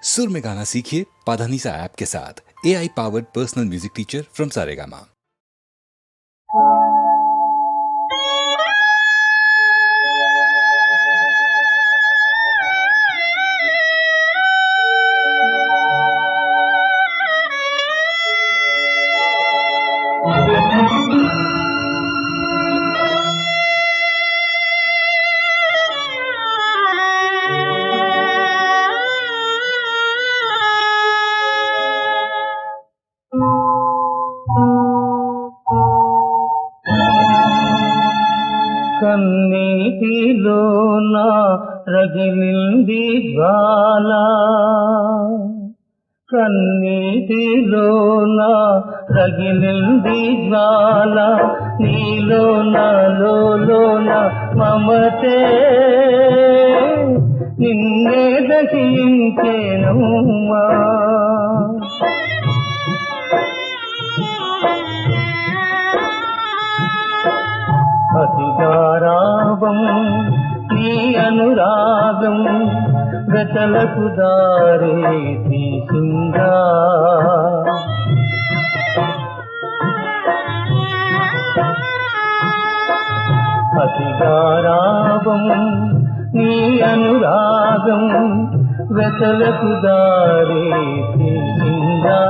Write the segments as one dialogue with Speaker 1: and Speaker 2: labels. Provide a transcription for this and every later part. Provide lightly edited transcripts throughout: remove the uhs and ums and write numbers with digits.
Speaker 1: सुर में गाना सीखिए पाधानीसा ऐप के साथ। AI powered personal music teacher from Saregama.
Speaker 2: కన్నీటిలోన రగిలింది జ్వాల, కన్నీటిలోన రగిలింది జ్వాల, నీలోన లోన మమతే నిన్నే దహించెనమ్మా. అతిగారావం నీ అనురాగం గతలకు దారే తీసిందా, అతిగారావం నీ అనురాగం గతలకు దారే తీసిందా.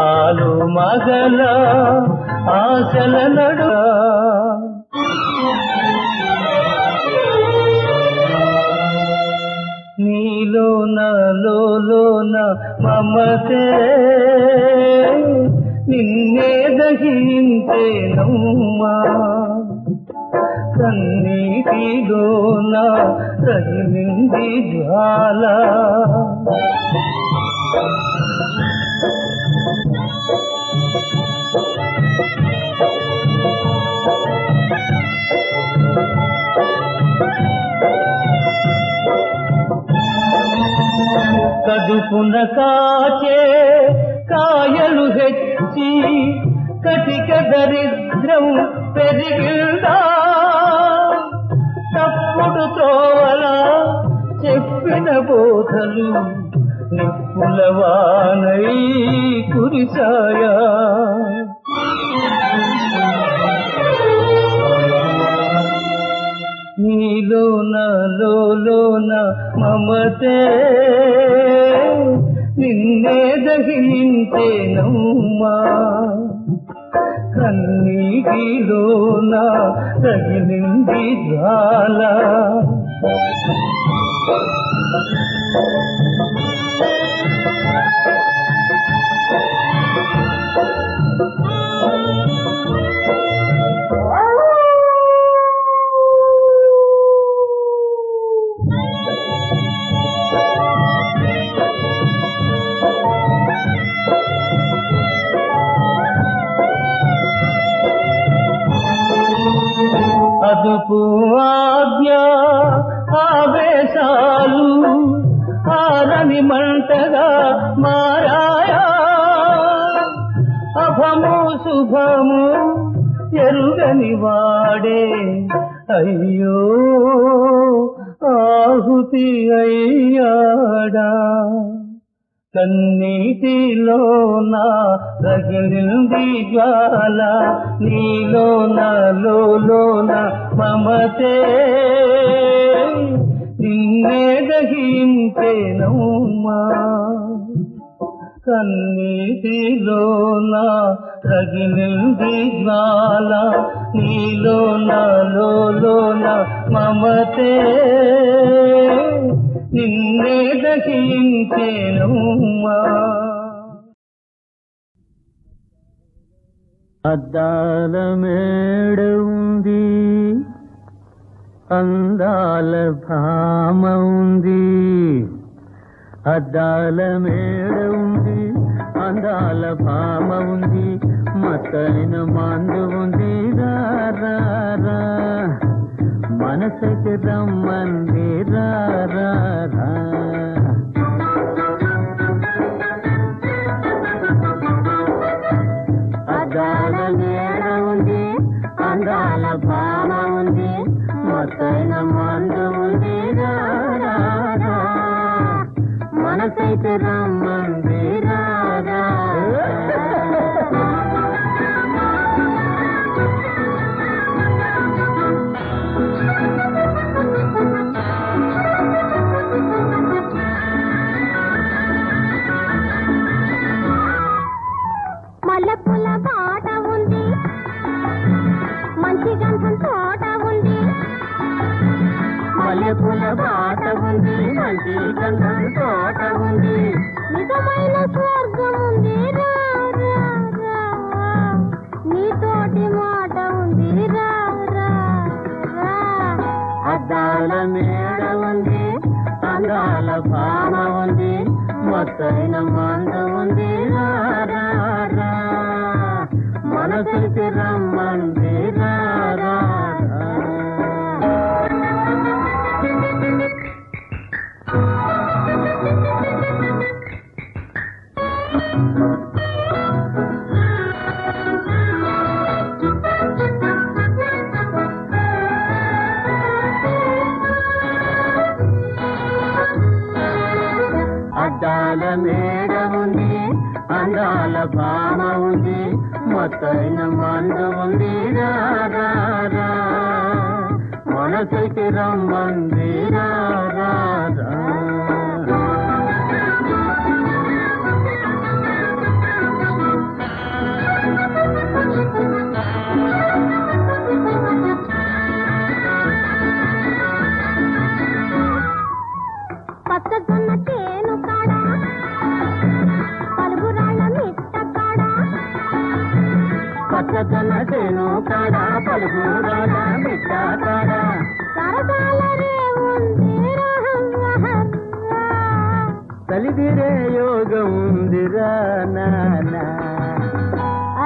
Speaker 2: ఆలు మగల ఆశల నడు నీలోన లోన మమతే నిన్నే దహించెనమ్మా. కన్నీటిలోన రగిలింది జ్వాల, కదుపున కాచే కాయలు హెచ్చి కటిక దరిద్రం పెరిగిందా. తప్పుడు త్రోవలా చెప్పిన బోధలు నిప్పుల వానై కురిసాయా. నీలోన లోన మమతే నిన్నే దహించెనమ్మా. కన్నీటిలోన రగిలింది జ్వాల, అదుపు ఆజ్ఞ ఆవేశాలు ఆరని మంటగా మారాయా. అభము శుభము ఎరుగని వాడే అయ్యో ఆహుతి అయ్యాడా. కన్నీటిలోన రగిలింది జ్వాల, నీలోన లోన మమతే నిన్నే దహించెనమ్మా. కన్నీటిలోన రగిలింది జ్వాల, నీలోన లోన మమతే నిన్నే దహించెనమ్మా. అద్దాల మేడ ఉంది, అందాల భామ ఉంది. అద్దాల మేడ ఉంది, అందాల భామ ఉంది, మత్తైన మందు ఉంది. రా మనసుకి రమ్మంది. రా అద్దాల మేడ ఉంది, అందాల భామ ఉంది, మత్తైన మందు ఉంది. మనసైతే రమ్మంది రా రా.
Speaker 3: మల్లెపూల బాట ఉంది, మంచి గంధం తోట ఉంది.
Speaker 2: మల్లెపూల బాట ఉంది, మంచి గంధం తోట ఉంది.
Speaker 3: నిజమైన స్వర్గం ఉంది రా రా రా. నీతోటి మాట ఉంది రా రా రా.
Speaker 2: అద్దాల మేడ ఉంది, అందాల భామ ఉంది, మొత్తైన మంద ఉంది రా రా రా. మనసైతే రమ్మంది రా రా రా. అద్దాల మేడ ఉంది, అందాల భామ ఉంది, మొత్తైన మందు ఉంది రా రా రా. మనసైతే రమ్మంది రా రా రా.
Speaker 3: పచ్చజొన్న చేను కాడ, పలుగురాళ్ళ మిట్ట కాడ.
Speaker 2: పచ్చదన చేను కాడ, పలుగురాల మిట్ట కాడ.
Speaker 3: సరదాల రే ఉంది రా రా రా.
Speaker 2: కలిదిరే యోగం ఉంది రా నానా.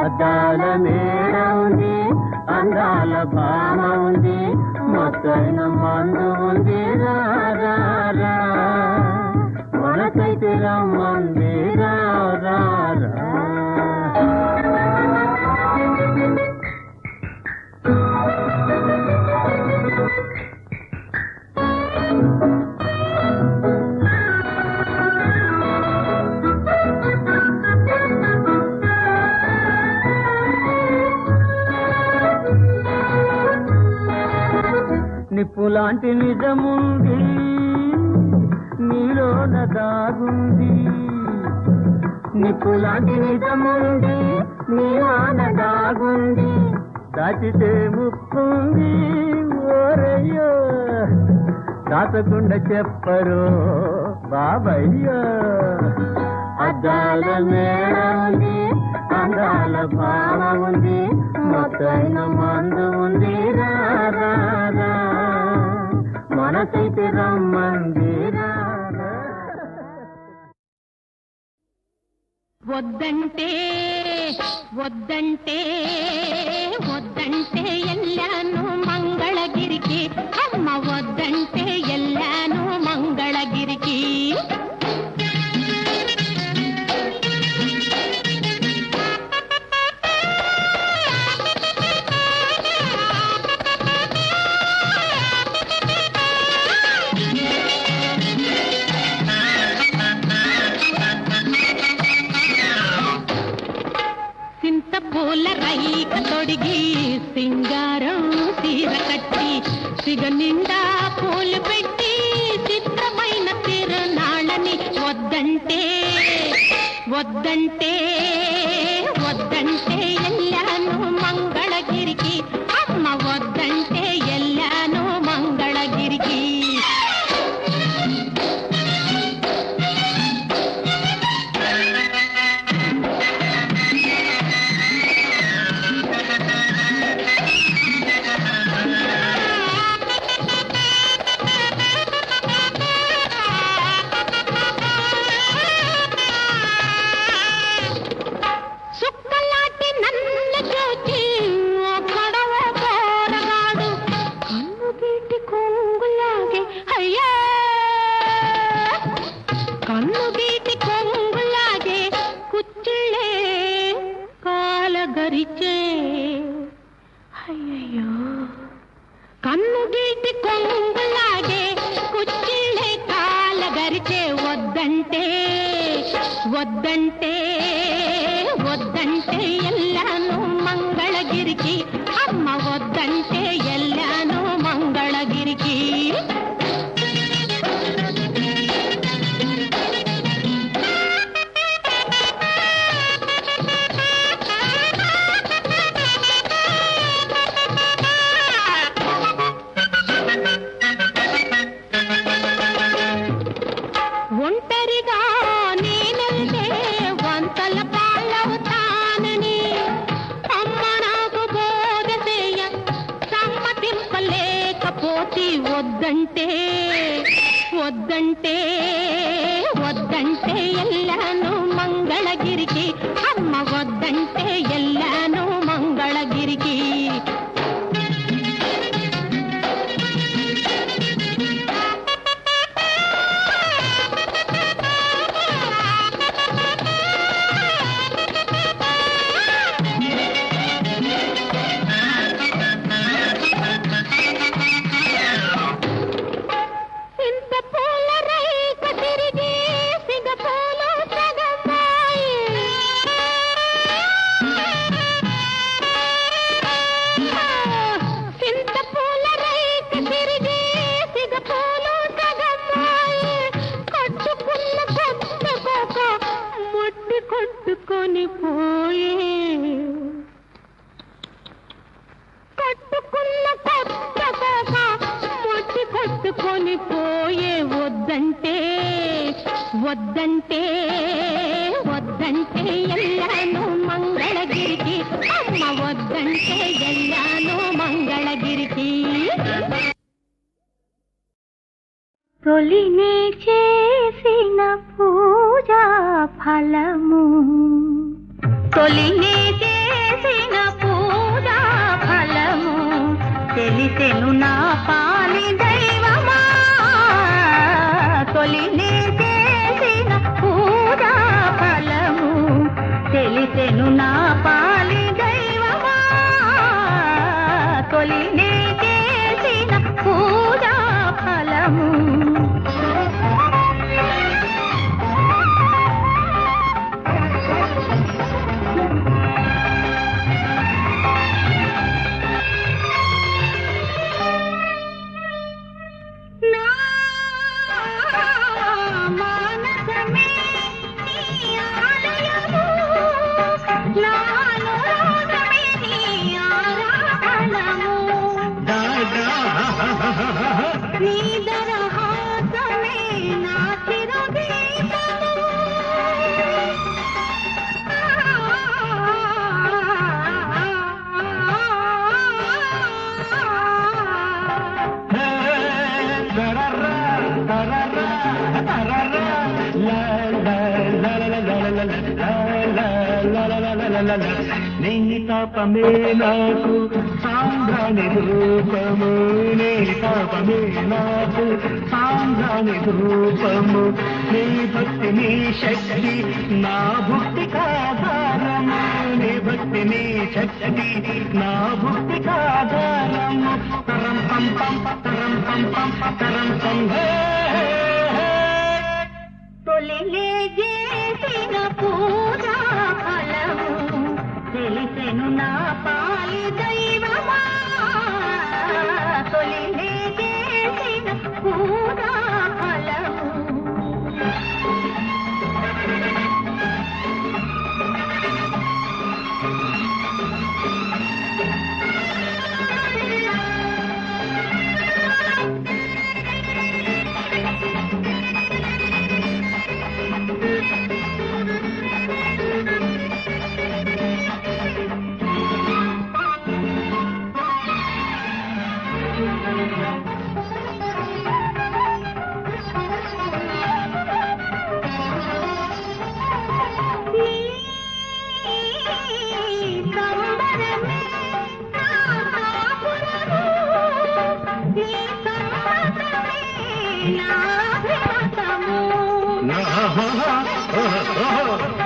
Speaker 2: అద్దాల మేడ ఉంది, అందాల భామ ఉంది, మొత్తైన మందు ఉంది రా రా రా. మనసైతే రమ్మంది రా రా రా. నిప్పులాంటి నిజముంది, నీలోన దాగుంది. నిప్పులాంటి నిజముంది, నీలోన దాగుంది. దాచితే ముప్పుంది ఓరయ్యో, దాచకుండా చెప్పరు బాబయ్యో. అద్దాల మేడ ఉంది, అందాల భావ ఉంది, మొత్తైన మందు ఉంది రా రా రా. మనసైతే రమ్మంది రా రా.
Speaker 3: వద్దంటే వద్దంటే వద్దంటే ఎల్లాను మంగళగిరికి. అమ్మ వద్దంటే ఎల్లాను మంగళగిరికి. పూల రైక తొడిగి సింగారం తీర కట్టి సిగ నిండా పూలు పెట్టి చిత్రమైన తిరునాళ్ళని వద్దంటే వద్దంటే వద్దంటే ఎల్లాను మంగళగిరికి. అమ్మ వద్దంటే ఎల్లాను మంగళగిరికి. సుక్కలాంటి వద్దంటే వద్దంటే వద్దంటే ఎల్లాను మంగళగిరికి అమ్మ వద్దంటే ఎల్లాను మంగళగిరికి ఒంటరిగా నేనంటే వంతల పాలవుతానని అమ్మ నాకు బోధ చేయ సమ్మతింపలేకపోతే వద్దంటే వద్దంటే వద్దంటే ఎల్లాను మంగళగిరికి అమ్మ వద్దంటే ఎల్లాను మంగళగిరికి కట్టుకొని పోయే వద్దంటే వద్దంటే వద్దంటే ఎల్లాను మంగళగిరికి అమ్మ వద్దంటే ఎల్లాను మంగళగిరికి తొలినే చేసిన పూజా ఫలము తొలినే చేసిన పూజా ఫలము తెలిసెను నా పాలి దైవమా తొలినే చేసిన పూజా ఫలము తెలిసెను నా పాలి దైవమా తొలినే చేసిన పూజా ఫలము
Speaker 4: నీ తాపమే నాకు సాంబ్రాణి రూపము నీ తాపమే నాకు సాంబ్రాణి రూపము నీ భక్తి నీ శక్తి నా భక్తి కాధారము నీ భక్తి నీ శక్తి నా భక్తి కాధారము తరం పం పం తరం పం పం తరం పం
Speaker 3: తొలిలే చేసిన పూజా ఫలము తెలిసెను నా పాలి దైవమా తొలిలే చేసిన పూజా ఫలము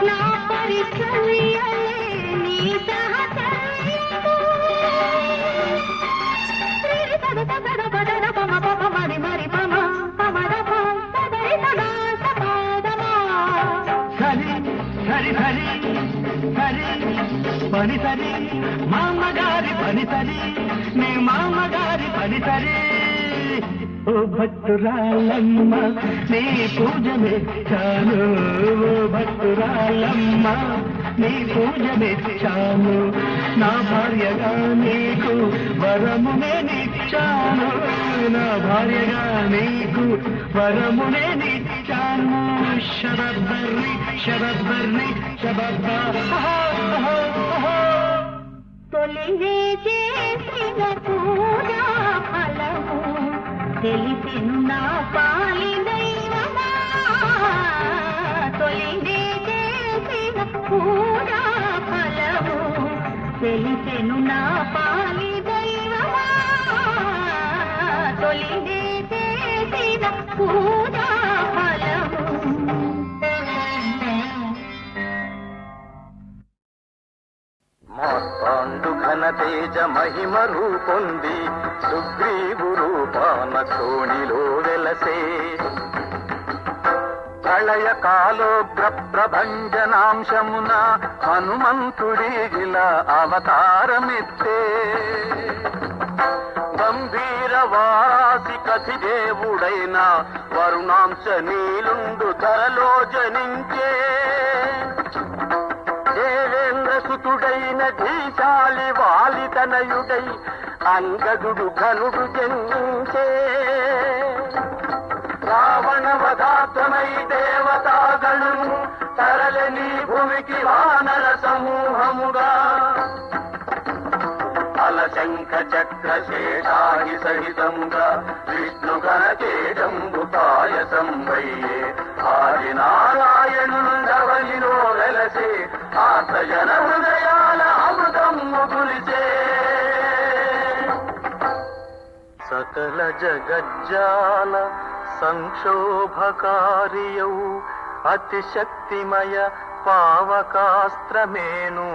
Speaker 3: నా పరిచర్యలే నీ సహచర్యము మరి మరి పమ పమద పదరి సదా సప
Speaker 4: సరి సరి సరి పని సరి మామగారి పని సరి నీ మామగారి పని సరి ఓ భక్తురాలమ్మ నీ పూజ మెచ్చాను ఓ భక్తురాలమ్మ నీ పూజ మెచ్చాను నా భార్యగా నీకు వరమునే నిచ్చాను నా భార్యగా నీకు వరమునే నిచ్చాను శరబ్బర్రి శరబ్బర్రి శరబ్బా
Speaker 3: తొలివే చేసిన పూజా ఫలము తెలిసెను నా పాలి దైవమా తొలివే చేసిన పూజా ఫలము తెలిసెను నా పాలి దైవమా తొలివే చేసిన పూజా ఫలము
Speaker 5: మార్తాండు ఘన తేజ మహిమ రూపొంది సుగ్రీవు రూపాన కోణిలో వెలసే ప్రళయ కాలోగ్ర ప్రభంజనాంశమున హనుమంతుడిగిలా అవతారమెత్తే గంభీర వారాసి కథి దేవుడైన వరుణాంశ నీలుండు ధరలో జనించే దేవేంద్ర సుతుడైన ధీశాలి వాలితనయుడై అంగదుడు ఘనుడు జన్మించే రావణ వధాత్మై దేవతాగణు తరలని భూమికి వానర సమూహముగా అలశంఖ చక్ర శేషాహి సహితముగా విష్ణు గణచేడంబు పాయసం వయ్యే ఆది నారాయణుండవలిలో వెలసే ఆతజన హృదయాల అమృతం ముగులిసే సకల జగజ్జాల సంక్షోభకారియౌ అతిశక్తిమయ పావకాస్త్రమేను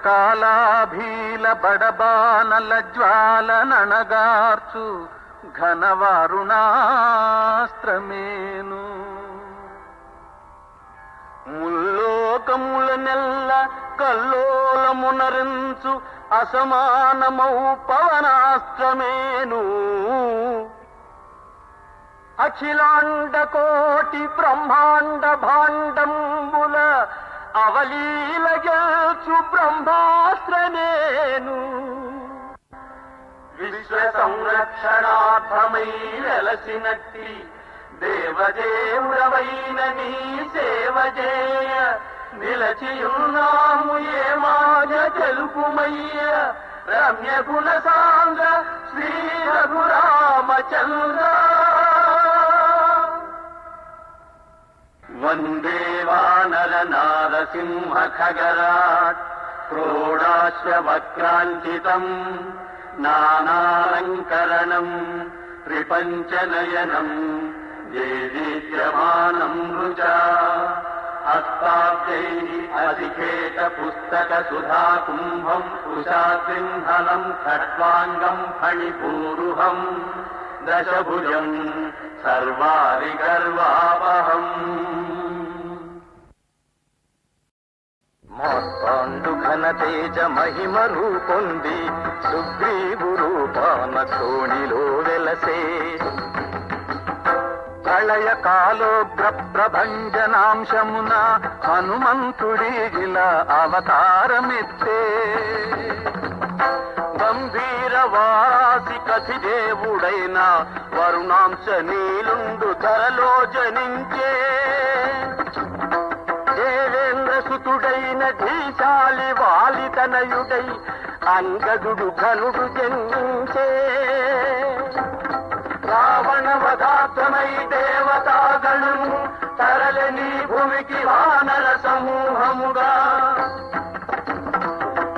Speaker 5: ప్రళయకాలాభీల బడబానల జ్వాలనగార్చు ఘనవారుణాస్త్రమేను ముల్లోకముల నెల్ల కల్లోలమునరించు అసమానమౌ పవనాస్త్రమేను అఖిలాండ కోటి బ్రహ్మాండ భాండంబుల అవలీల గెల్చు బ్రహ్మాస్త్రమేను విశ్వ సంరక్షణార్థమై వెలసినట్టి దేవదేవుడవైన నీ సేవ చేయ నిలచియున్నాము ఏ మాయ తెలుపుమయ్య రమ్య గుణ సాంగ శ్రీ రఘురామచంద్ర వందే వానర నారసింహ ఖగరాట్ క్రోడాశ్వ వక్రాంకితం నానాలంకరణం త్రిపంచనయనం దేదీప్యమానం రుచా హస్తాబ్జైః అధికేత పుస్తక సుధా కుంభం కుశాసింహలం ఖట్వాంగం ఫణిపూరుహం దశభుజం సర్వారి గర్వావహం మార్తాండు ఘన తేజ మహిమ రూపొంది సుగ్రీవు రూపాన కోణిలో వెలసే ప్రళయ కాలోగ్ర ప్రభంజనాంశమున హనుమంతుడిగిలా అవతారమెత్తే గంభీర వారాసి కథి దేవుడైన వరుణాంశ నీలుండు ధరలో జనించే దేవేంద్ర సుతుడైన ధీశాలి వాలితనయుడై అంగదుడు ఘనుడు జన్మించే రావణ వధాత్మై దేవతాగణు తరలని భూమికి వానర సమూహముగా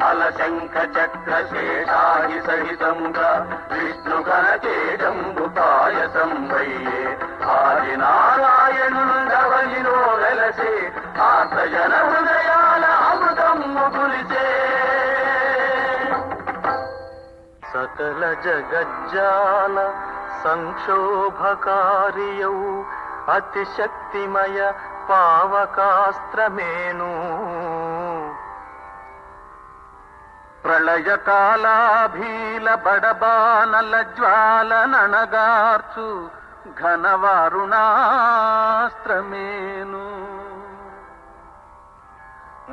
Speaker 5: అలశంఖ చక్ర శేషాహి సహితముగా విష్ణు గణచేడంబు పాయసం వయ్యే ఆది నారాయణుండవలిలో వెలసే ఆతజన హృదయాల అమృతం ముగులిసే సకల జగజ్జాల సంక్షోభకారియౌ అతి శక్తిమయ పావకాస్త్రమేను ప్రళయకాలాభీల బడబానల జ్వాలనగార్చు ఘనవారుణాస్త్రమేను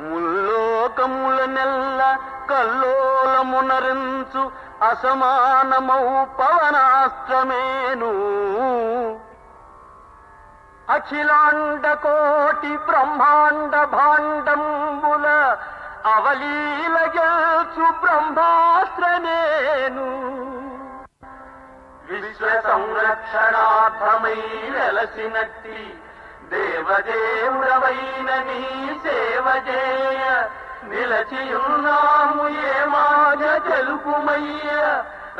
Speaker 5: ముల్లోకముల నెల్ల కల్లోలమునరించు అసమానమౌ పవనాస్త్రమేను అఖిలాండ కోటి బ్రహ్మాండ భాండంబుల అవలీల గెల్చు బ్రహ్మాస్త్రమేను విశ్వ సంరక్షణార్థమై వెలసినట్టి దేవదేవుడవైన నీ సేవ చేయ నిలచియున్నాము ఏ మాయ తెలుపుమయ్య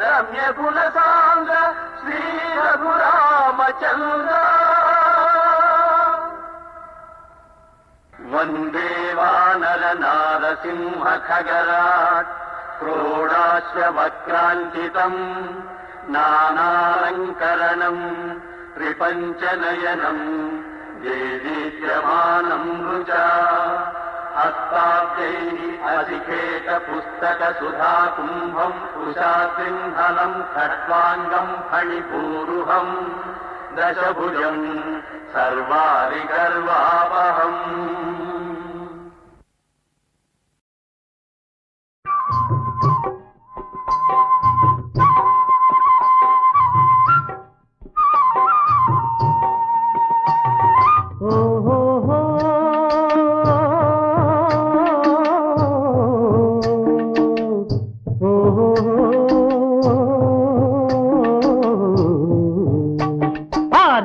Speaker 5: రమ్య గుణ సాంద్ర శ్రీ రఘురామచంద్ర వందే వానర నారసింహ ఖగరాట్ క్రోడాశ్వక్రాంతితం నానాలంకరణం త్రిపంచనయనం దేదీప్యమానం రుచా హస్తాబ్జైః అధికేట పుస్తక సుధా కుంభం ఉషాసింహలం ఖట్వాంగం ఫణిపూరుహం దశభుజం సర్వారి గర్వావహం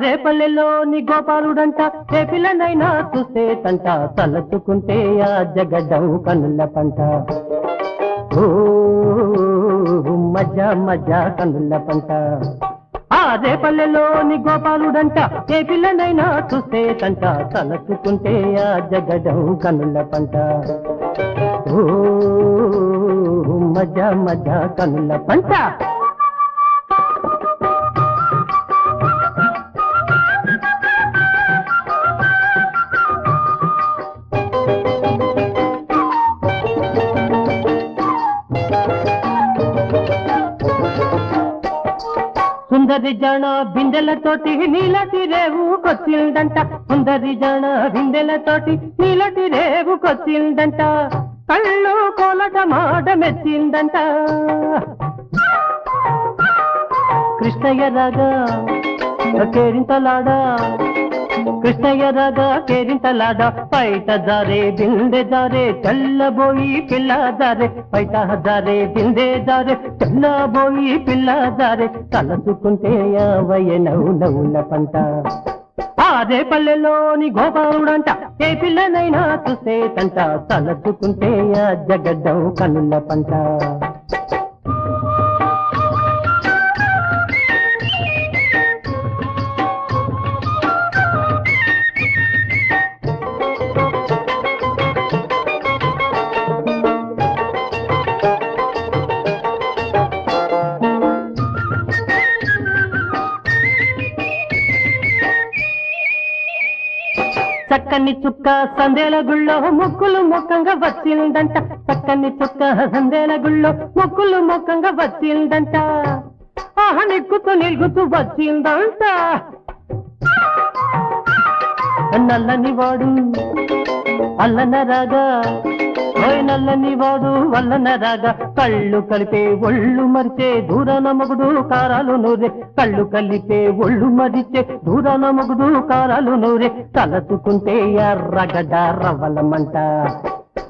Speaker 2: రేపల్లెలోని గోపాలుడంట ఏ పిల్లనైనా చూసేటంట తలచుకుంటే ఆ జగడం కనుల పంట ఓ మజా మజా కనుల పంట ఆ రేపల్లెలోని గోపాలుడంట ఏ పిల్లనైనా చూసేటంట తలచుకుంటే ఆ జగడం కనుల పంట ఓ మజా మజా కనుల పంట సుందరి జన బిందెలతోటి నీలటి రేవుకొచ్చిందంట సుందరి జన బిందెలతోటి నీలటి రేవుకొచ్చిందంట కళ్ళు కోలట మాట మెచ్చిందంట కృష్ణయ్య రాగా కేరింతలాడా కృష్ణయ్య రాగా కేరింతలాడా పైట జారే బిందె జారే తెల్లబోయి పిల్ల జారే పైట జారే బిందె జారే తెల్లబోయి పిల్ల జారే తలచుకుంటే యావయ్య నవ్వుల పంట ఆ రేపల్లెలోని గోపాలుడంట ఏ పిల్లనైనా చూసేటంట తలచుకుంటే ఆ జగడ్డం కనుల పంట చక్కని చుక్క సందేల గుళ్ళో ముక్కులు మొక్కంగా వచ్చిందంట చక్కని చుక్క సందేల గుళ్ళో ముక్కులు మొక్కంగా వచ్చిందంట ఆహ నిక్కుతూ నిలుగుతూ వచ్చిందంట నల్లని వాడు అల్లన రాగా ఓయ్ నల్లని వాడు వల్లన రాగా కళ్ళు కలిపే ఒళ్ళు మరిచే దూరాన మగుడు కారాలు నూరే కళ్ళు కలిపే ఒళ్ళు మరిచే దూరాన మగుడు కారాలు నూరే తలచుకుంటే ఎర్రగడ్డ రవ్వలమంట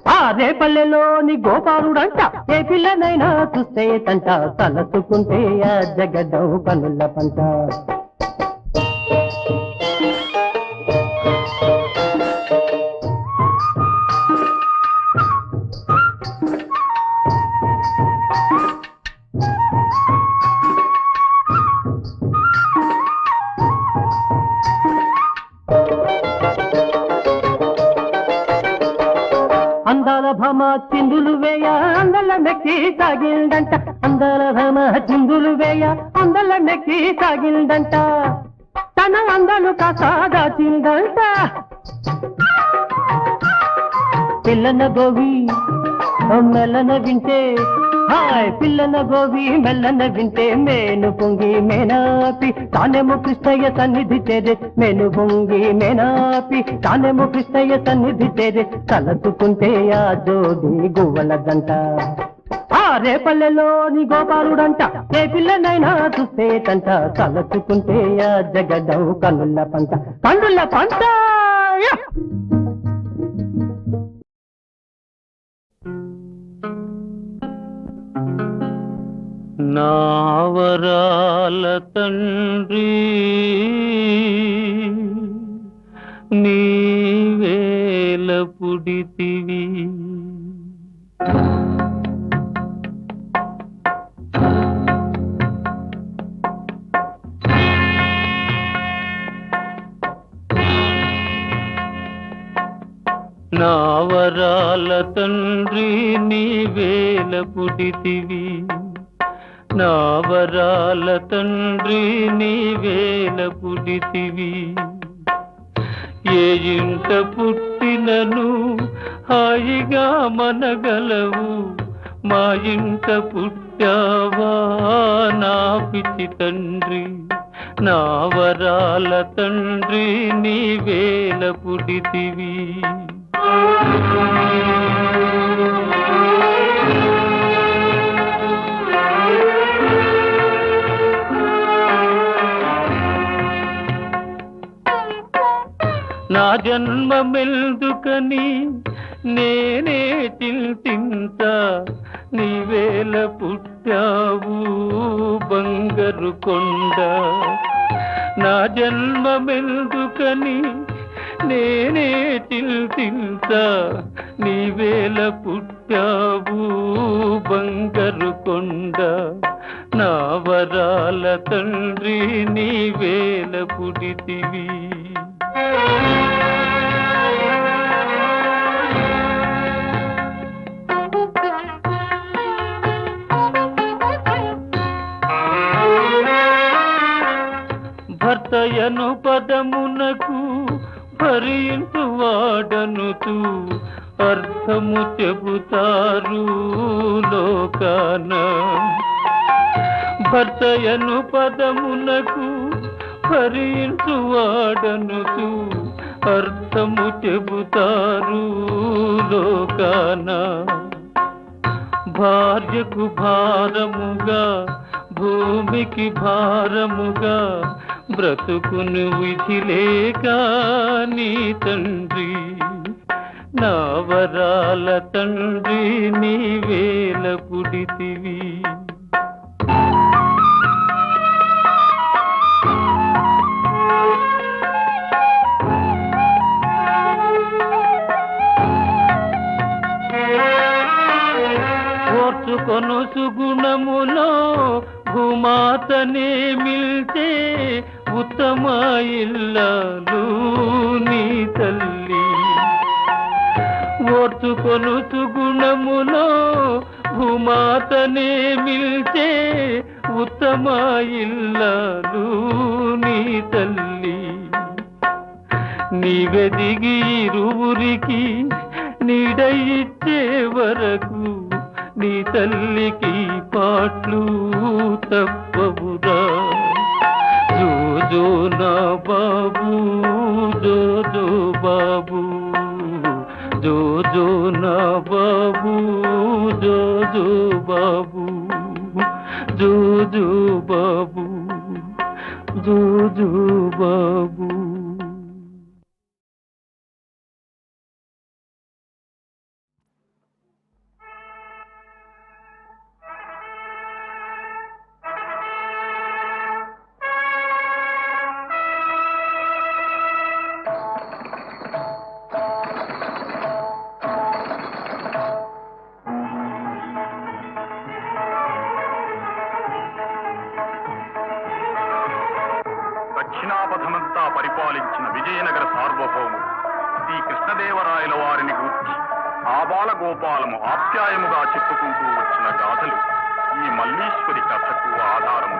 Speaker 2: ఆ రేపల్లెలోని గోపాలుడంట ఏ పిల్లనైనా చూసేటంట తలచుకుంటే ఆ జగడం కనుల పంట అందాల భామ చిందులు వేయ అందల మెక్కి సాగిందంట అందాల భామ చిందులు వేయ అందల మెక్కి సాగిందంట తన అందల పిల్లను కాసాదాచిందంట పిల్లన గోవి మెల్లన వింటే హాయ్ పిల్లన గోవి మెల్లన వింటే మేను పొంగి మేనాపి తానేమో కృష్ణయ్య సన్నిధి చేరే మేను పొంగి మేనాపి తానేమో కృష్ణయ్య సన్నిధి చేరే తలచుకుంటే ఆ జోడి గువ్వల జంట ఆ రేపల్లెలోని గోపాలుడంట ఏ పిల్లనైనా చూస్తే తంట తలచుకుంటే ఆ జగడం కన్నుల పంట నావరాల తండ్రి నీవేల పుడితివి నావరాల తండ్రి నీవేల పుడితివి నావరాల తండ్రి నీవేల పుడితివి ఏ ఇంట పుట్టినను హాయిగా మనగలవు మా ఇంట పుట్టావా నా పిచ్చి తండ్రి నావరాల తండ్రి నీవేల పుడితివి నా జన్మమెందుకని నేనే చింతింత నీవేల పుట్టావు బంగారు కొండ నా జన్మమెందుకని నేనే చింతింత నీవేల పుట్టావు బంగారు కొండ నా వరాల తండ్రి నీవేల పుడితివి భర్తయను పదమునకు భరించు వాడనుతూ అర్థము చెబుతారు లోకాన భర్తయను పదమునకు భరించు వాడనుతూ అర్థము చెబుతారు లోకాన భార్యకు భారముగా భూమికి భారముగా బ్రతుకును విధి లేక నీ తండ్రి నా వరాల తండ్రి నీవేల పుడితివి ఓర్చుకొను సుగుణములో భూమాతనే మిల్చే ఉత్తమ ఇల్లాలు నీ తల్లి ఓర్చుకొను సుగుణములో భూమాతనే మిల్చే ఉత్తమ ఇల్లాలు నీ తల్లి నీవెదిగి ఇరువురికి నీడయిచ్చే వరకు నీ తల్లికి పాట్లు తప్పవురా జో నా బాబు జో బాబు జో నా బాబు జో బాబు జో బాబు జో బాబు
Speaker 6: దక్షిణాపథమంతా పరిపాలించిన విజయనగర సార్వభౌముడు శ్రీ కృష్ణదేవరాయల వారిని గూర్చి ఆబాల గోపాలము ఆప్యాయముగా చెప్పుకుంటూ వచ్చిన గాథలు ఈ మల్లీశ్వరి కథకు ఆధారము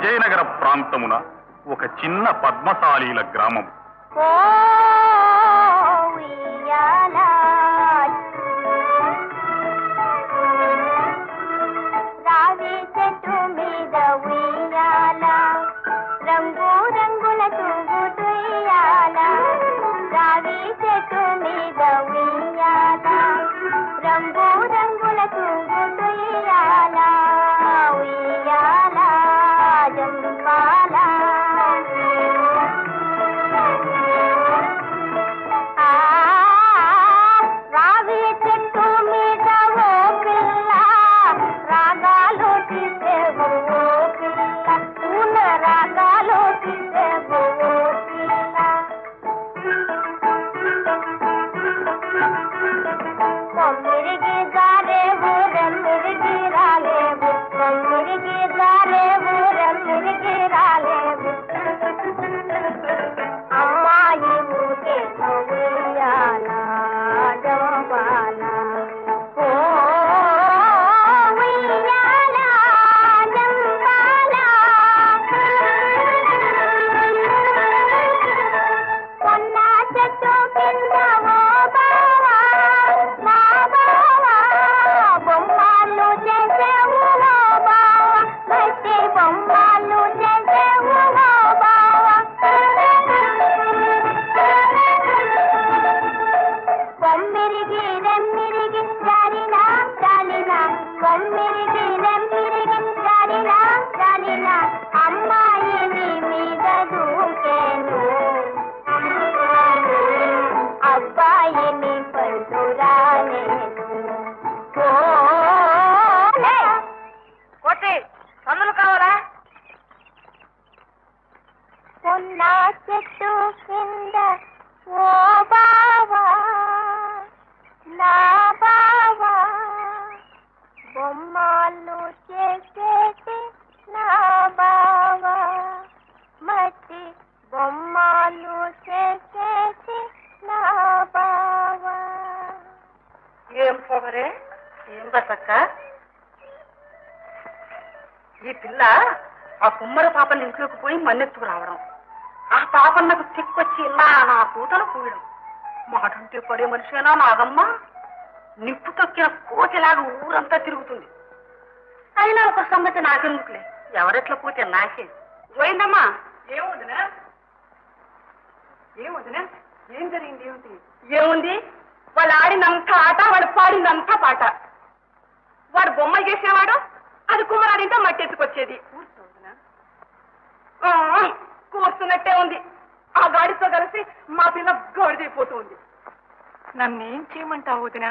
Speaker 6: విజయనగర ప్రాంతమున ఒక చిన్న పద్మశాలీల గ్రామం.
Speaker 3: ఓ ఉయ్యాల రావి చెట్టు మీద ఉయ్యాల రంగు రంగుల తూగుతుయ్యాల రావి చెట్టు మీద ఉయ్యాల రంగు రంగుల తూగుతుయ్యాల ఉయ్యాల జంపాల రావి చెట్టు మీద ఓ పిల్ల రాగాలు తీసేవు ఓ పిల్ల పూల రాగాలు తీసేవు ఓ పిల్ల కొమ్మిరికి జారేవు రెమ్మిరికి రాలేవు కొమ్మిరికి జారేవు రెమ్మిరికి రాలేవు అమ్మాయి ఊకే ఉయ్యాల జంపాల ఓ ఉయ్యాల జంపాల కొన్న చెట్టు కింద ఓ బావా మా బావా బొమ్మలు చేసేవు ఓ బావా మట్టి బొమ్మలు చేసేవు ఓ బావా కొమ్మిరికి రెమ్మిరికి జారిన జాలిన కొమ్మిరికి రెమ్మిరికి జారిన జాలిన అమ్మాయి నీ మీద దూకేను అబ్బాయిని పడురానేను కొట్టి కన్నులు కావాలా కొన్న చెట్టు కింద ఓ బావా నా బావా బొమ్మలు చేసేసి నా బావా మట్టి బొమ్మలు చేసేసి నా బావా
Speaker 7: ఏం పొగరే ఏం బతక్క ఈ పిల్ల ఆ కుమ్మర పాపని ఇంట్లోకి పోయి మన్నెత్తుకు రావడం ఆ పాపన్నకు తిక్కొచ్చి ఇలా నా కూతలు కూయడం మాటంటే పడే మనిషేనా నాగమ్మ నిప్పు తొక్కిన కోతిలాగా ఊరంతా తిరుగుతుంది. అయినా ఒక సంగతి నాకెందుకులే ఎవరెట్లా పోతే నాకే పోయిందమ్మా. ఏముందినా ఏముందినా ఏం జరిగింది ఏమిటి ఏముంది వాళ్ళు ఆడినంత ఆట వాడు పాడినంత పాట వాడు బొమ్మలు చేసేవాడు అది కుమ్మరాడింటే మట్టి ఎత్తుకొచ్చేది. కూర్చున్నట్టే ఉంది ఆ గాడితో కలిసి మా పిల్ల గాడిదైపోతుంది. నన్నేం చేయమంటావు వదినా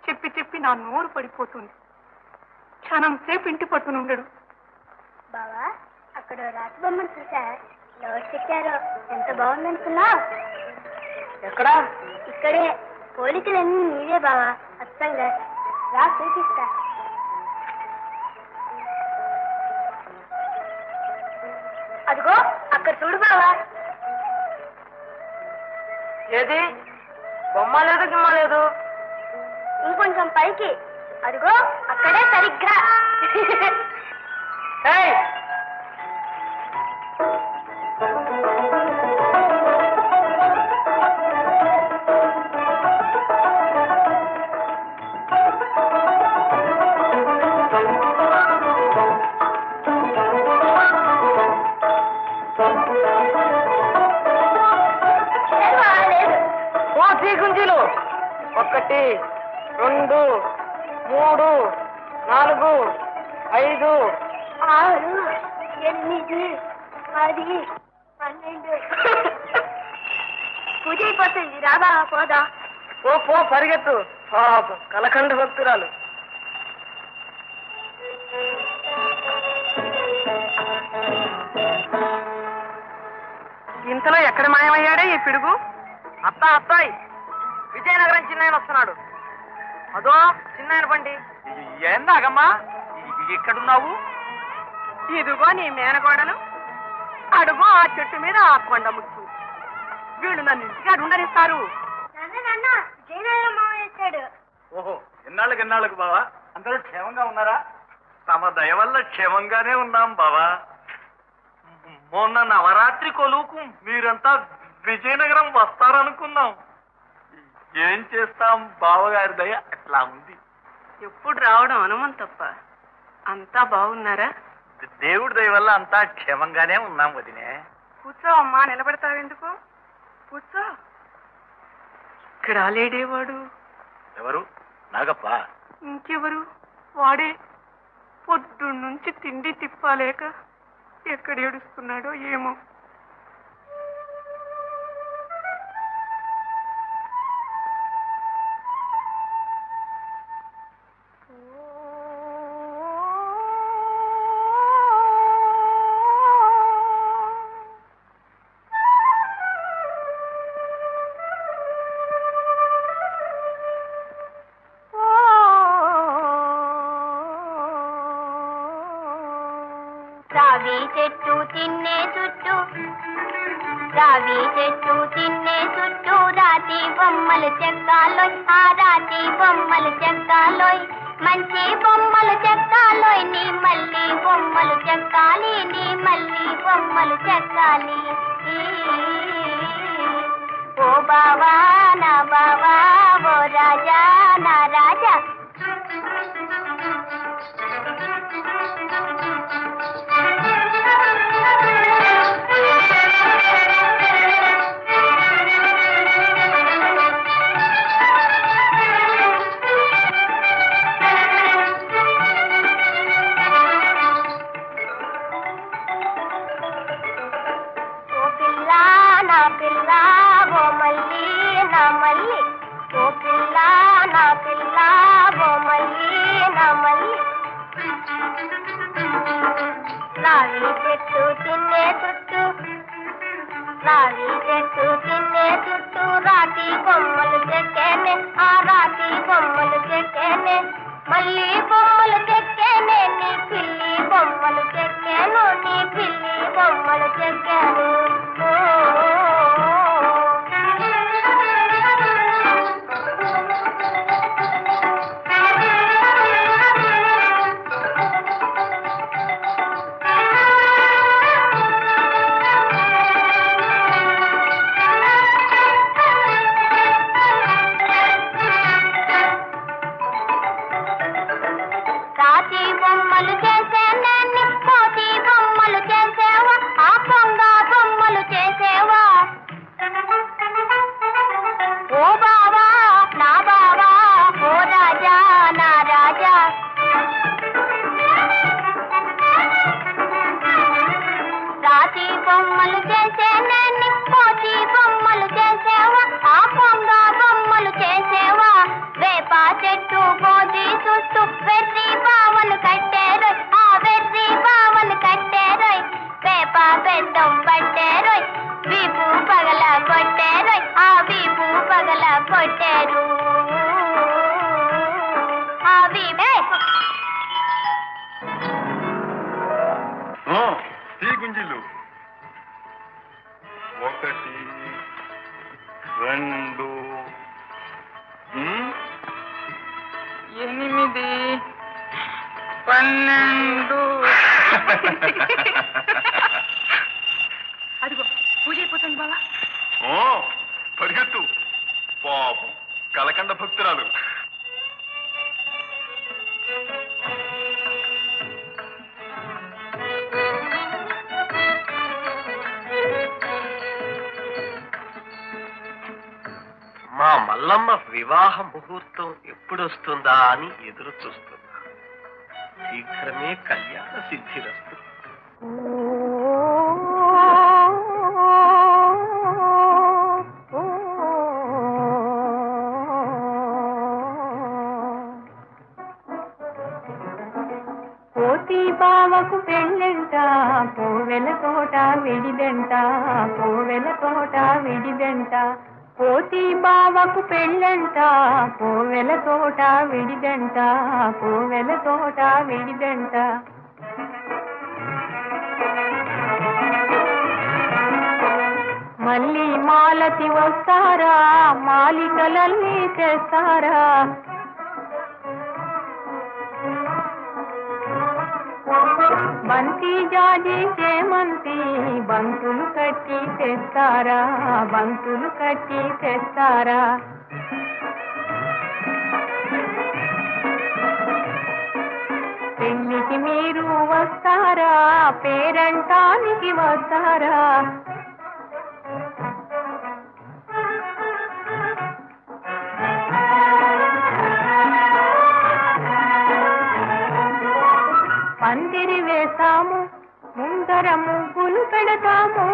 Speaker 7: చెప్పి చెప్పి నా నోరు పడిపోతుంది. క్షణం సేపు ఇంటి పట్టుకుని ఉండడు.
Speaker 3: బావా అక్కడ రాతి బొమ్మను చూసా ఎవరు చెక్కారో ఎంత బాగుందనుకున్నా.
Speaker 7: ఎక్కడా
Speaker 3: ఇక్కడే పోలికలన్నీ నీవే బావా అచ్చంగా రా చూపిస్తా. అదిగో అక్కడ చూడు బావా.
Speaker 7: ఏది బొమ్మ లేదు గిమ్మ లేదు.
Speaker 3: ఇంకొంచెం పైకి అదిగో అక్కడే సరిగ్గా.
Speaker 7: ఏయ్ గుంజీలు 1 2 3 4 5
Speaker 3: 6 8 10 12 పూజ అయిపోతుంది రాబా పోదా.
Speaker 7: పో పరిగెత్తు కలకండ భక్తురాలు. ఇంతలో ఎక్కడ మాయమయ్యాడే ఈ పిడుగు. అత్తాయి విజయనగరం చిన్నాయన వస్తున్నాడు. అదో చిన్నాయన బండి. ఏందాగమ్మా ఇక్కడున్నావు? ఇదిగో నీ మేనగోడలు అడుగు ఆ చెట్టు మీద ఆ కొండ ముచ్చు. వీళ్ళు నన్ను ఇంటికి ఉండనిస్తారు.
Speaker 6: ఓహో ఎన్నాళ్ళకు బావా అందరూ క్షేమంగా ఉన్నారా? తమ దయ వల్ల క్షేమంగానే ఉన్నాం బావా.
Speaker 8: మొన్న నవరాత్రి కొలువుకు మీరంతా విజయనగరం వస్తారనుకున్నాం. ఏం చేస్తాం, బావగారి దయ అట్లా ఉంది.
Speaker 7: ఎప్పుడు రావడం హనుమంతప్ప. అంతా బాగున్నారా?
Speaker 8: దేవుడి దయ వల్ల అంతా క్షేమంగానే ఉన్నాం వదినే.
Speaker 7: కూర్చో అమ్మా, నిలబెడతావెందుకు? కూర్చో. ఇక్కడ లేడేవాడు
Speaker 8: ఎవరు? నాగప్ప.
Speaker 7: ఇంకెవరు? వాడే. పొద్దున్నుంచి తిండి తిప్పాలేక ఎక్కడ ఏడుస్తున్నాడో ఏమో.
Speaker 3: రావి చెట్టు తిన్నే చుట్టూ, రావి చెట్టు తిన్నే చుట్టూ రాతి బొమ్మలు చెక్కాలోయ్, ఆ రాతి బొమ్మలు చెక్కాలోయ్. మంచి బొమ్మలు చెక్కాలోయ్, నీ మళ్ళీ బొమ్మలు చెక్కాలి, నీ మళ్ళీ బొమ్మలు చెక్కాలి. ఓ బావా నా బావా, ఓ రాజా నా రాజా. రావి చెట్టు తిన్నే చుట్టూ, రావి చెట్టు తిన్నే చుట్టూ రాతి బొమ్మలు చెక్కేనే, ఆ రాతి బొమ్మలు చెక్కేనే. మళ్ళీ బొమ్మలు చెక్కేనే, నీ పిల్లి బొమ్మలు చెక్కాను, నీ పిల్లి బొమ్మలు చెక్కాను. రాతి బొమ్మలు చేసేనే, కోతి బొమ్మలు చేసేవా, ఆ పొంగ బొమ్మలు చేసేవా. ఓ బావా నా బావా, ఓ రాజా నా రాజా. రాతి బొమ్మలు చేసేనే, కోతి బొమ్మలు చేసేవా, ఆ పొంగ బొమ్మలు చేసేవా. వేప చెట్టు బోధి చుట్టూ వెర్రి బావను కట్టేరోయ్, ఆ వెర్రి బావను కట్టేరోయ్. వేప బెద్దం పట్టేరోయ్, వీపు పగల కొట్టేరోయ్, ఆ వీపు పగల కొట్టేరు. ఆ వీపే
Speaker 6: గుంజీలు 1 2
Speaker 7: 8 12. అదిగో పూజ అయిపోతుంది బావా.
Speaker 6: పరిగెత్తు. పాపం కలకండ భక్తురాలు.
Speaker 8: మా మల్లమ్మ వివాహ ముహూర్తం ఎప్పుడొస్తుందా అని ఎదురు చూస్తున్నా. శీఘ్రమే కళ్యాణ సిద్ధిరస్తు.
Speaker 2: కోతి బావకు పెళ్ళంట, కోవెల తోట విడిదంట, కోవెల తోట విడిదంట. కోతి బావకు పెళ్ళంట, కోవెల తోట విడిదంట, కోవెల తోట విడిదంట. మళ్ళీ మాలతి వస్తారా, మాలికలన్నీ చేస్తారా. బంతి జాజి చేమంతి బంతులు కట్టి తెస్తారా, బంతులు కట్టి తెస్తారా. పెళ్లికి మీరు వస్తారా, పేరంటానికి వస్తారా. పందిరి వేస్తాము, ముందర ముగ్గులు పెడతాము.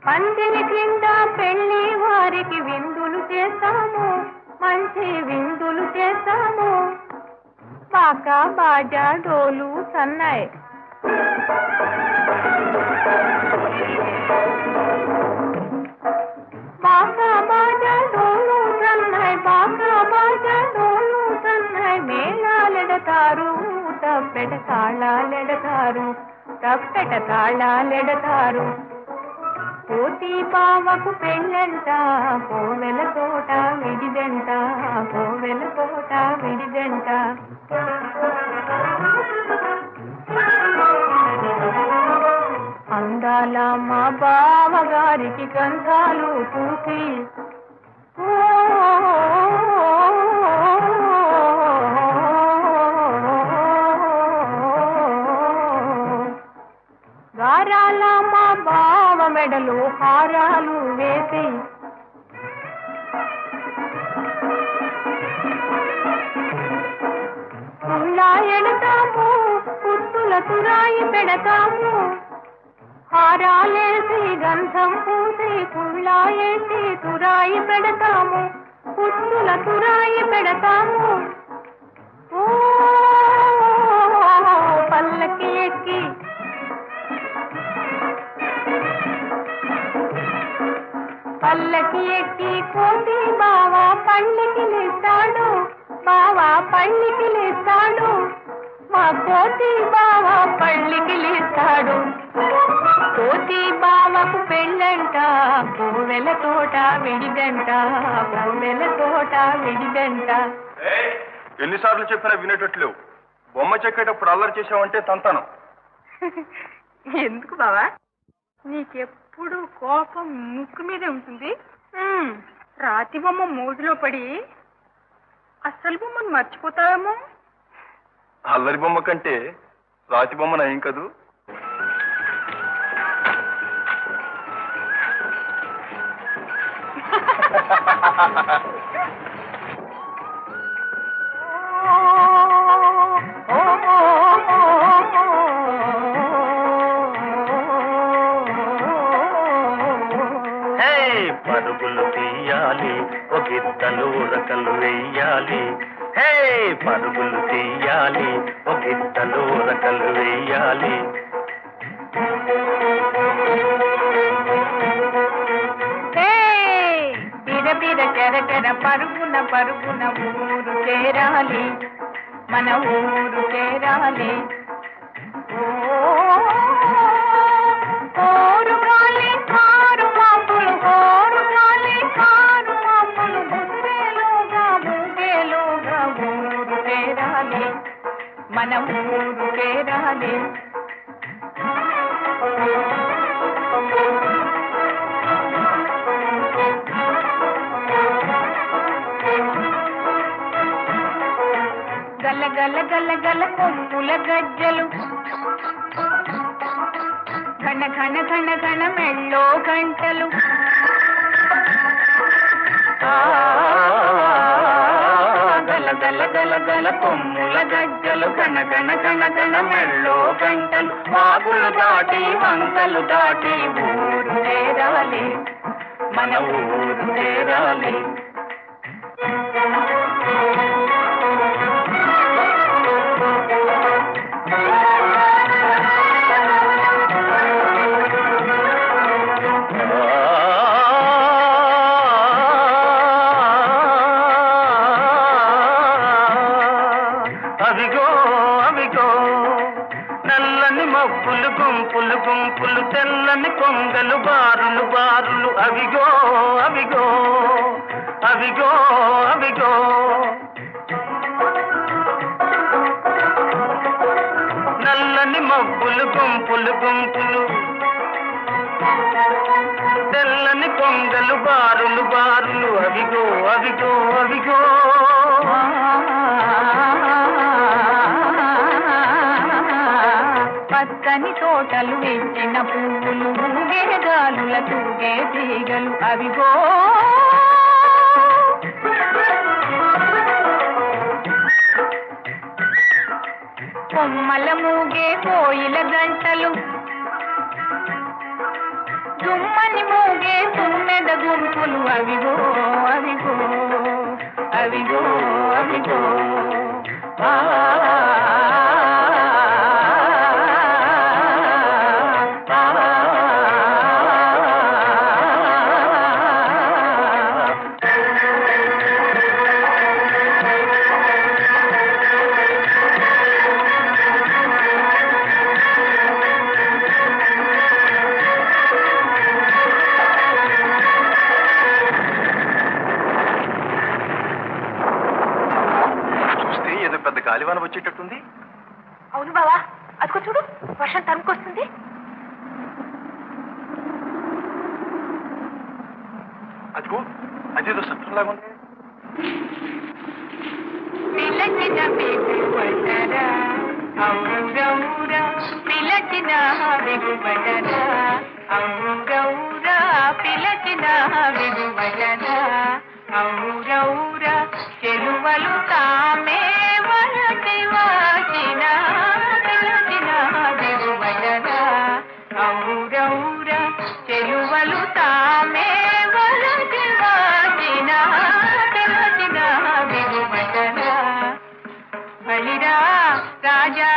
Speaker 2: పందిరి క్రింద పెళ్లి వారికి విందులు చేస్తాము, మంచి విందులు చేస్తాము. బాకా బాజా డోలు సన్నాయి. బాకా బాజా డోలు సన్నాయి, బాకా బాజా డోలు సన్నాయి. మేళాలెడతారు, తప్పెట తాళాలెడతారు, తప్పెట తాళాలెడతారు. కోతి బావకు పెళ్ళంట, కోవెల తోట విడిదంట, కోవెల తోట విడిదంట. అందాల మా బావగారికి గంధాలు పూసి గారాల మా బావ మెడలు హారాలు వేసి కుళ్ళా ఎడతాము, పుత్తుల తురాయి పెడతాము. హారాలేసి గంధం పూసి కుళ్ళా వేసి తురాయి పెడతాము, పుత్తుల తురాయి పెడతాము. పల్లకి ఎక్కి పల్లకి ఎక్కి కోతి బావ పళ్ళకి లేస్తాడు, బావ పళ్ళకి లేస్తాడు. మా కోతి బావ పళ్ళకి లేస్తాడు. కోతి బావకు పెళ్ళంట, కోవెల తోట విడిదంట, కోవెల తోట విడిదంట.
Speaker 6: ఎన్నిసార్లు చెప్పినా వినేటట్లేవు. బొమ్మ చెక్కేటప్పుడు అల్లరి చేసావంటే తంతాను.
Speaker 7: ఎందుకు బావా, నీకెప్పుడు కోపం ముక్కు మీదే ఉంటుంది. రాతి బొమ్మ మోజులో పడి అసలు బొమ్మను మర్చిపోతావేమో.
Speaker 6: అల్లరి బొమ్మ కంటే రాతి బొమ్మ నయం కదూ.
Speaker 4: పరుగులు తీయాలి, ఒకిద్దలు రకలు వెయ్యాలి. హే పరుగులు తీయాలి, ఒకిద్దలు రకలు వెయ్యాలి.
Speaker 2: బిర చెర చెర పరుగున పరుగున ఊరు చేరాలి, మన ఊరు చేరాలి. ఓరు గాలి కారు మాపులు, ఓరు గాలి కారు మాపులు. బుద్ధేలోగా బుద్ధేలోగా ఊరు చేరాలి, మన ఊరు చేరాలి. గల గల గల గల కొమ్ముల గజ్జలు, ఘన ఘన ఘన ఘన మెళ్ళో గంటలు. గల గల గల గల కొమ్ముల గజ్జలు, ఘన ఘన ఘన ఘన మెళ్ళో గంటలు. వాగులు దాటి వంకలు దాటి ఊరు చేరాలి, మన ఊరు చేరాలి.
Speaker 4: అవిగో అవిగో నల్లని మబ్బులు గుంపులు గుంపులు, తెల్లని కొంగలు బారులు బారులు. అవిగో అవిగో అవిగో అవిగో మబ్బులు గుంపులు గుంపులు తెల్లని కొంగలు బారులు బారులు అవిగో అవిగో అవిగో
Speaker 7: పచ్చని తోటలు వేసిన పువ్వులు వేగాలుల తూగే తీగలు అవిగో కొమ్మల మూగే కోయిల గంటలు దుమ్మని మూగే తుమ్మెద గుంపులు అవిగో అవిగో అవిగో అవిగో
Speaker 6: గాలివాన వచ్చేటట్టుంది.
Speaker 7: అవును బావా, అదిగో చూడు, వర్షం తరుముకొస్తుంది.
Speaker 6: అదిగో అదేదో శబ్దంలాగా ఉంది.
Speaker 7: పిలచిన బిగుబడరా ఔరౌరా, పిలచిన బిగుబడరా ఔరౌరా, పిలచిన బిగుబడరా ఔరౌరా, చెలువలు తామే వలసి వాచిన పిలచిన బిగుబడరా ఔరౌరా, చెలువలు తామే వలసి వాచిన పిలచిన బిగుబడరా బలిరా రాజా.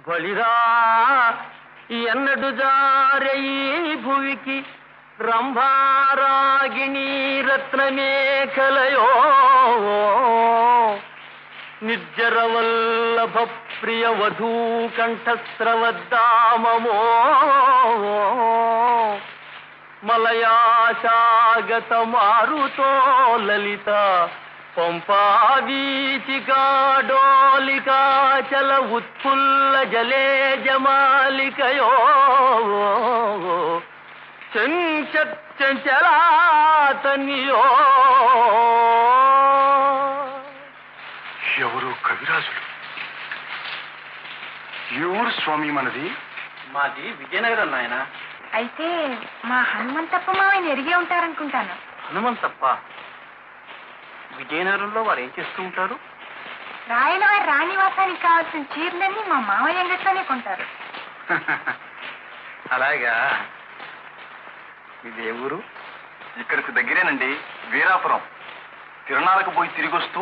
Speaker 4: బలిరా
Speaker 2: ఎన్నడు జారయి భువికి రంభారాగిణీ రత్నమేఖలయో నిర్జరవల్లభ ప్రియ వధూ కంఠస్రవద్దామమో మలయాశాగత మారుతో లలిత పంపావీచికా డోలికాచల ఉత్ఫుల్ల జలే జమాలికయో చంచలాతనియో.
Speaker 6: ఎవరు కవిరాజులు? ఏ ఊరు స్వామి మనది?
Speaker 8: మాది విజయనగరం నాయన.
Speaker 9: అయితే మా హనుమంతప్ప మావయ్యని ఎరిగే ఉంటారనుకుంటాను.
Speaker 8: హనుమంతప్ప విజయనగరంలో వారు ఏం చేస్తూ ఉంటారు?
Speaker 9: రాయల వారి రాణివాసానికి కావాల్సిన చీరలన్నీ మా మావయ్య అంగట్లోనే కొంటారు.
Speaker 8: అలాగా. ఇది ఏ ఊరు?
Speaker 6: ఇక్కడికి దగ్గరేనండి, వీరాపురం. తిరునాళ్ళకు పోయి తిరిగి వస్తూ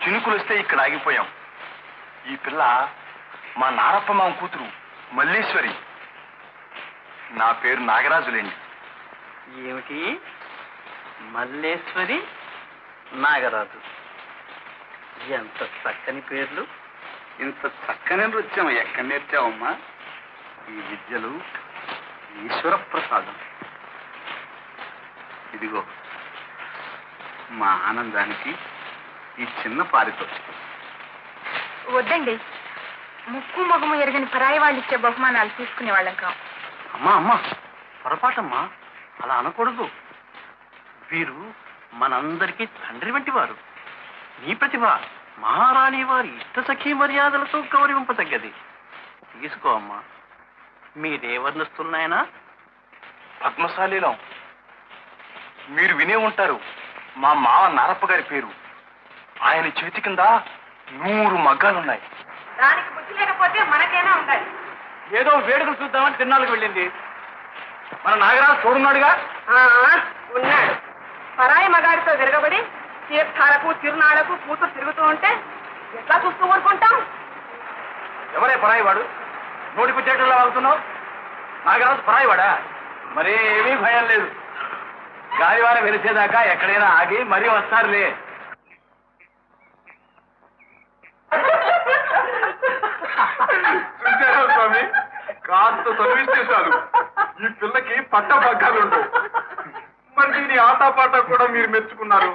Speaker 6: చినుకులు వస్తే ఇక్కడ ఆగిపోయాం. ఈ పిల్ల మా నారప్ప మామ కూతురు మల్లీశ్వరి. నా పేరు నాగరాజులేండి.
Speaker 8: ఏమిటి? మల్లేశ్వరి, నాగరాజు. ఎంత చక్కని పేర్లు.
Speaker 5: ఇంత చక్కని నృత్యం ఎక్కడ నేర్చావమ్మా? ఈ విద్యలు ఈశ్వర ప్రసాదం. ఇదిగో మా ఆనందానికి ఈ చిన్న పారితోషికం.
Speaker 9: వద్దండి, ముక్కు మొగము ఎరగని పరాయి వాళ్ళు ఇచ్చే బహుమానాలు తీసుకునే వాళ్ళం కాం.
Speaker 8: అమ్మా అమ్మా, పొరపాటమ్మా, అలా అనకూడదు. వీరు మనందరికీ తండ్రి వంటి వారు. నీ ప్రతిభ మహారాణి వారి ఇష్ట సఖీ మర్యాదలతో గౌరవింపతగ్గది. తీసుకో అమ్మా. మీరే వర్ణిస్తున్నాయనా?
Speaker 6: పద్మశాలీలం. మీరు వినే ఉంటారు మా మామ నారప్ప గారి పేరు. ఆయన చేతి కింద 100 మగ్గాలున్నాయి.
Speaker 7: దానికి బుద్ధి లేకపోతే మనకైనా ఉండాలి.
Speaker 8: ఏదో వేడుకలు చూద్దామని తిన్నాళ్ళకి వెళ్ళింది. మన నాగరాజు చూడున్నాడుగా.
Speaker 7: ఉన్నాడు. పరాయి మగాడితో విరగబడి తీర్థాలకు తిరునాళ్లకు కూతురు తిరుగుతూ ఉంటే ఎట్లా చూస్తూ ఊరుకుంటాం?
Speaker 8: ఎవరే పరాయివాడు? నోటికి చేతుల్లో అవుతున్నావు. నాగరాజు పరాయివాడా? మరీ ఏమీ భయం లేదు. గాలివారం వెలిసేదాకా ఎక్కడైనా ఆగి మరీ వస్తారులే.
Speaker 6: చూసారా స్వామి, కాస్త చదివిస్తే చాలు ఈ పిల్లకి పట్ట పగ్గాలుండవు. మరి దీని ఆటపాట కూడా మీరు మెచ్చుకున్నారు.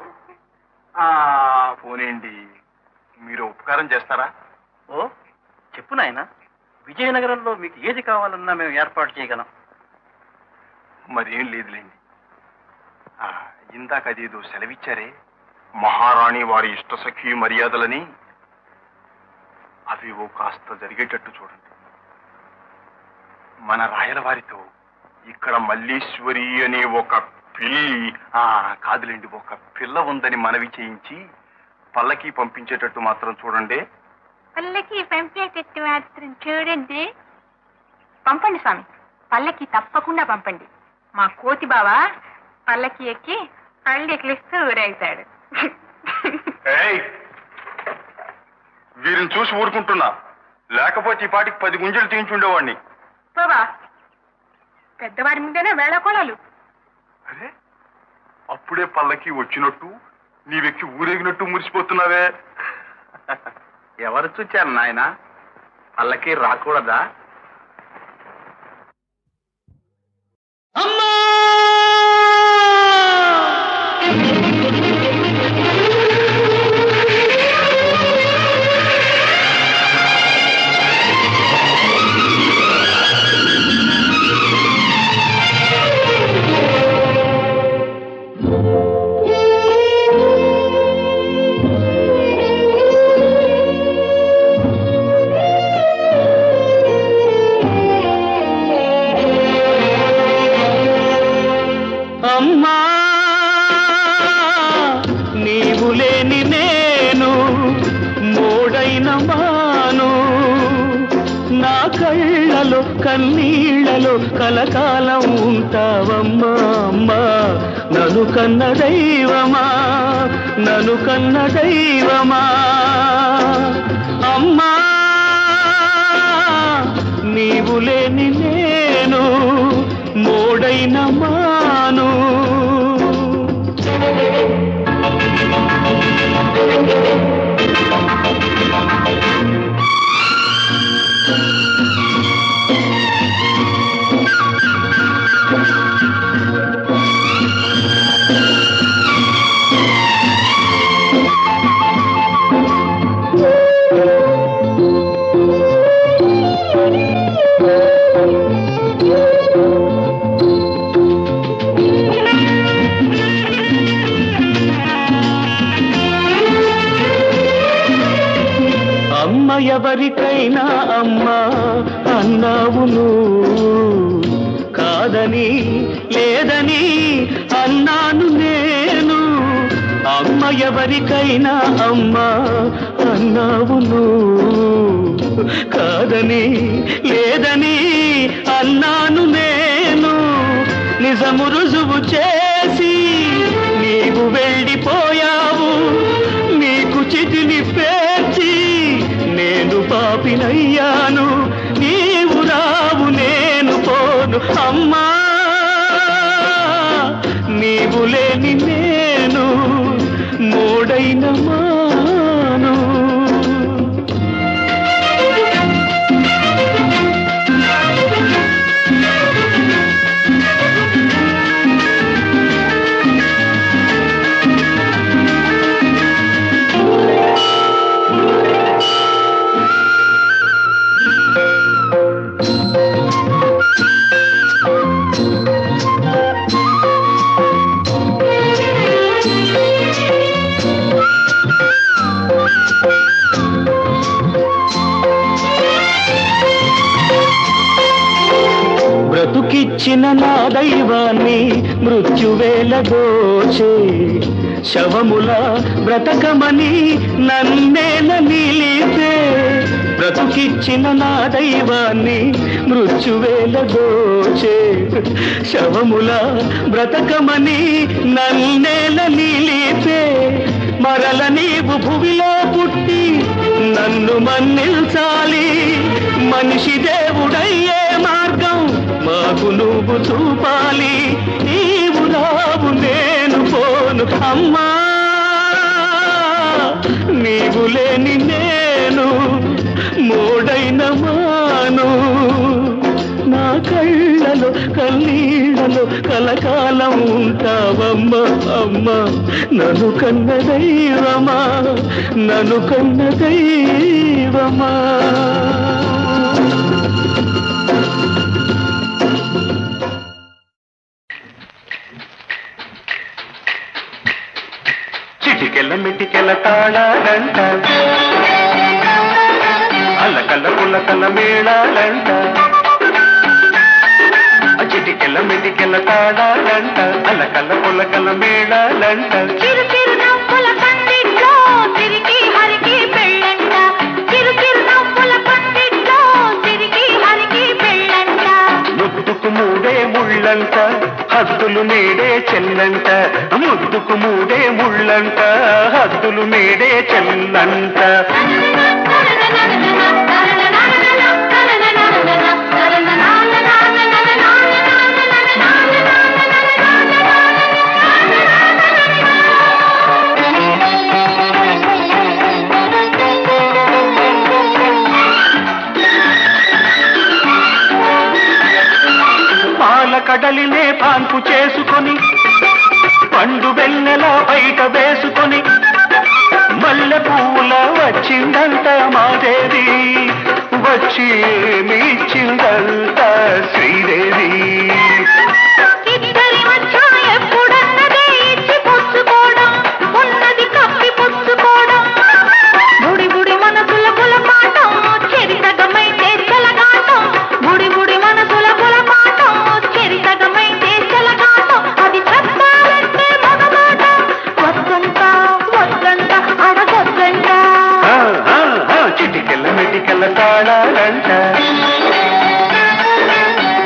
Speaker 6: పోనేండి, మీరు ఉపకారం చేస్తారా?
Speaker 8: ఓ చెప్పు నాయన. విజయనగరంలో మీకు ఏది కావాలన్నా మేము ఏర్పాటు చేయగలం.
Speaker 6: మరేం లేదులేండి. ఇందాక అదేదో సెలవిచ్చారే, మహారాణి వారి ఇష్ట సఖీ మర్యాదలని, అవి ఓ కాస్త జరిగేటట్టు చూడండి. మన రాయల వారితో ఇక్కడ మల్లీశ్వరి అనే ఒక పిల్లి కాదులేండి, ఒక పిల్ల ఉందని మనవి చేయించి పల్లకి పంపించేటట్టు మాత్రం చూడండి.
Speaker 9: పల్లకి పంపేటట్టు మాత్రం చూడండి. పంపండి స్వామి, పల్లకి తప్పకుండా పంపండి. మా కోతి బావా పల్లకి ఎక్కి పళ్ళు ఎక్కిలిస్తూ ఊరేగుతాడు.
Speaker 6: వీరిని చూసి ఊరుకుంటున్నా, లేకపోతే ఈ పాటికి 10 గుంజలు తీయించుండేవాడిని.
Speaker 9: బాబా పెద్దవారి ముందేనే వేళకోళాలు.
Speaker 6: అరే, అప్పుడే పల్లకి వచ్చినట్టు నీవెక్కి ఊరేగినట్టు మురిసిపోతున్నావే.
Speaker 5: ఎవరు చూచారు నాయన? పల్లకి రాకూడదా?
Speaker 2: అమ్మా నీవు లేని నేను మోడైన మాను, నా కళ్ళలో కన్నీళ్లలో కలకాలం ఉంటావమ్మా. అమ్మా నన్ను కన్న దైవమా, నన్ను కన్న దైవమా. అమ్మా నీవు లేని
Speaker 4: మూడైన మాను. అమ్మ ఎవరికైనా అమ్మ అన్నావును, కాదని లేదని అన్నాను నేను. అమ్మ ఎవరికైనా అమ్మ అన్నావును, కాదని లేదని అన్నాను నేను. నిజము రుజువు చేసి నీవు వెళ్ళిపోయావు, నీకు చితిని పేర్చి నేను పాపినయ్యాను. నీవు రావు నేను పోను అమ్మా, నీవు లేని నేను మూడైన మాను. బ్రతుకిచ్చిన నా దైవాన్ని మృత్యువేళ దోచే, శవముల బ్రతకమని నన్నేల నిలిపే. బ్రతుకిచ్చిన నా దైవాన్ని మృత్యువేళ దోచే, శవముల బ్రతకమని నన్నేల నిలిపే. మరల నీవు భువిలో పుట్టి నన్ను మన్నిల్చాలి, మనిషి దేవుడయ్యే మార్గం మాకు నువ్వు చూపాలి. నీవు రావు నేను పోను అమ్మా, నీవు లేని నేను మూడైన మాను. నా కళ్ళలో కన్నీళ్ళలో కలకాలం ఉంటావమ్మ అమ్మ, నన్ను కన్న దైవమా, నన్ను కన్న దైవమా. చిటికెళ్ళ మిటికెళ్ళ తాళాలంట, అల్లకల్ల పుల్లకల్ల మేళాలంట. చిటికెళ్ళ మిటికెళ్ళ తాళాలంట, అల్లకల్ల పుల్లకల్ల మేళాలంట.
Speaker 10: చిరు చిరు నవ్వుల పందిట్లో తిరిగి హరికి పెళ్ళంట, చిరు చిరు నవ్వుల పందిట్లో తిరిగి హరికి పెళ్ళంట.
Speaker 4: ముద్దుకు మూడే ముళ్ళంట, హద్దులు నేడే చెల్లంట. ముద్దుకు మూడే ముళ్ళంట, హద్దులు నేడే చెల్లంట. కడలినే పాన్పు చేసుకొని పండు వెన్నెల బయట వేసుకొని మల్లె పూల వచ్చిందంట మాదేవి, వచ్చి మీచ్చిందంట శ్రీదేవి.
Speaker 10: ఇద్దరి మధ్య ఎప్పుడన్నదే ఇచ్చి పుచ్చుకోవడం, ఉన్నది కప్పి పుచ్చుకోవడం. బుడి బుడి మనసుల పులపాటం, చెరిసగమైతే చెలగాటం. బుడి బుడి మనసుల పులపాటం, చెరిసగమైతే చెలగాటం. అది చెప్పాలంటే మగమాట, వద్దంట వద్దంట అడగొద్దంట.
Speaker 4: చిటికెళ్ళ మెటికెళ్ళ తాళాలంట,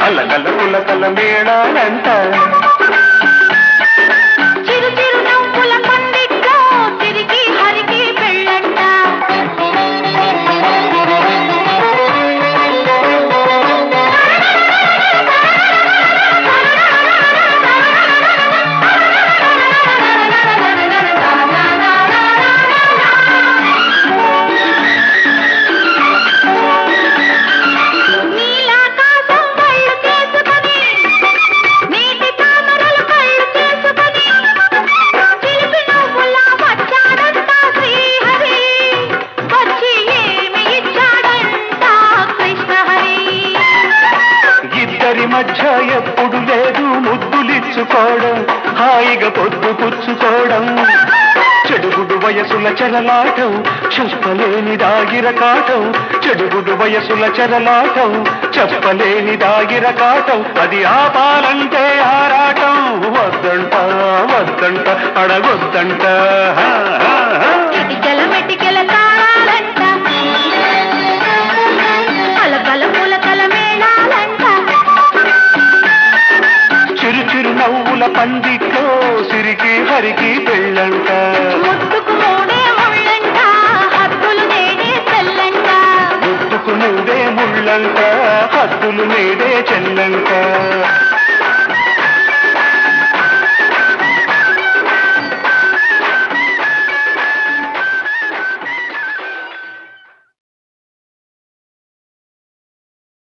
Speaker 4: అల్లకల్ల పుల్లకల్ల మేళాలంట.
Speaker 10: చిరు చిరు నవ్వుల పందిట్లో తిరిగి హరికి పెళ్ళంట.
Speaker 4: మధ్య ఎప్పుడు లేదు ముద్దులిచ్చుకోవడం హాయిగా పొద్దు పుచ్చుకోవడం చెడుగుడు వయసుల చెరలాటం చెప్పలేని దాగిరకాటం చెడుగుడు వయసుల చెరలాటం చెప్పలేని దాగిరకాటం అది ఆపాలంటే ఆరాటం వద్దంట వద్దంట అడగొద్దంట
Speaker 10: చిటికెల మెటికెల తాళాలంట పలకల పులకల మేళాలంట
Speaker 4: చిరు చిరు నవ్వుల పందిట్లో సిరికి హరికి పెళ్ళంట
Speaker 10: ముద్దుకు మూడే ముళ్ళంట హద్దులు నేడే చెల్లంట
Speaker 4: ముద్దుకు నువ్వే ముళ్ళంట హద్దులు నేడే చెల్లంట